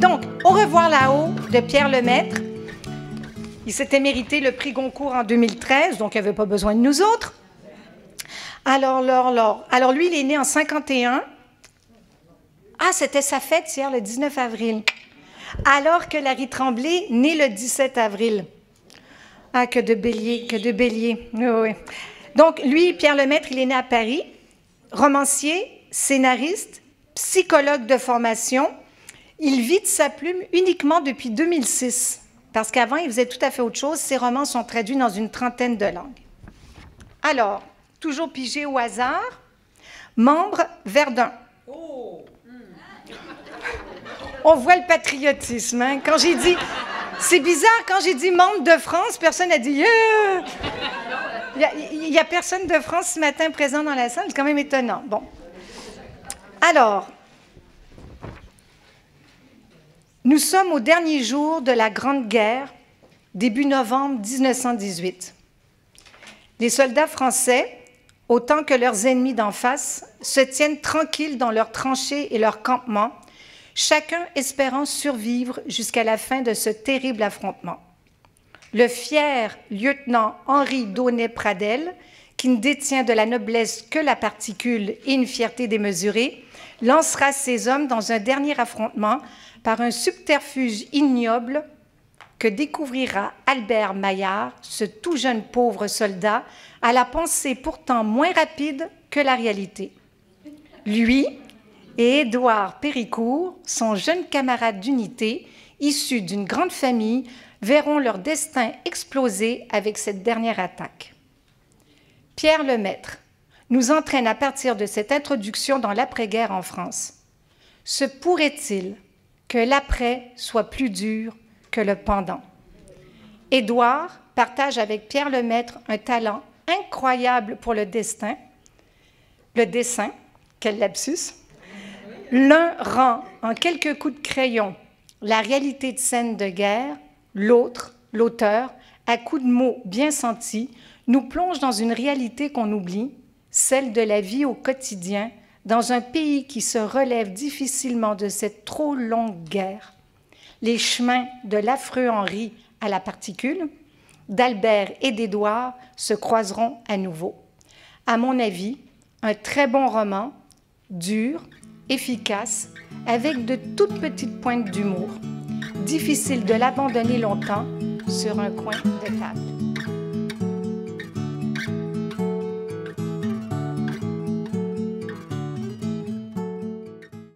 Donc, Au revoir là-haut de Pierre Lemaitre. Il s'était mérité le prix Goncourt en 2013, donc il n'avait pas besoin de nous autres. Alors lui, il est né en 51. Ah, c'était sa fête hier, le 19 avril. Alors que Larry Tremblay, né le 17 avril. Ah, que de bélier, que de bélier. Oui, oui. Donc, lui, Pierre Lemaitre, il est né à Paris, romancier, scénariste, psychologue de formation. Il vit de sa plume uniquement depuis 2006, parce qu'avant, il faisait tout à fait autre chose. Ses romans sont traduits dans une trentaine de langues. Alors, toujours pigé au hasard, membre Verdun. Oh. On voit le patriotisme. Hein? Quand j'ai dit... C'est bizarre, quand j'ai dit membre de France, personne n'a dit yeah! Il n'y a personne de France ce matin présent dans la salle, c'est quand même étonnant. Bon. Alors, nous sommes au dernier jour de la Grande Guerre, début novembre 1918. Les soldats français, autant que leurs ennemis d'en face, se tiennent tranquilles dans leurs tranchées et leurs campements, chacun espérant survivre jusqu'à la fin de ce terrible affrontement. Le fier lieutenant Henri Daunet-Pradel, qui ne détient de la noblesse que la particule et une fierté démesurée, lancera ses hommes dans un dernier affrontement par un subterfuge ignoble que découvrira Albert Maillard, ce tout jeune pauvre soldat, à la pensée pourtant moins rapide que la réalité. Lui et Édouard Péricourt, son jeune camarade d'unité, issu d'une grande famille, verront leur destin exploser avec cette dernière attaque. Pierre Lemaitre nous entraîne à partir de cette introduction dans l'après-guerre en France. Se pourrait-il que l'après soit plus dur que le pendant? Édouard partage avec Pierre Lemaitre un talent incroyable pour le dessin, quel lapsus. L'un rend en quelques coups de crayon la réalité de scène de guerre, l'autre, l'auteur, à coups de mots bien sentis, nous plonge dans une réalité qu'on oublie, celle de la vie au quotidien, dans un pays qui se relève difficilement de cette trop longue guerre. Les chemins de l'affreux Henri à la particule, d'Albert et d'Édouard se croiseront à nouveau. À mon avis, un très bon roman, dur, efficace, avec de toutes petites pointes d'humour. Difficile de l'abandonner longtemps sur un coin de table.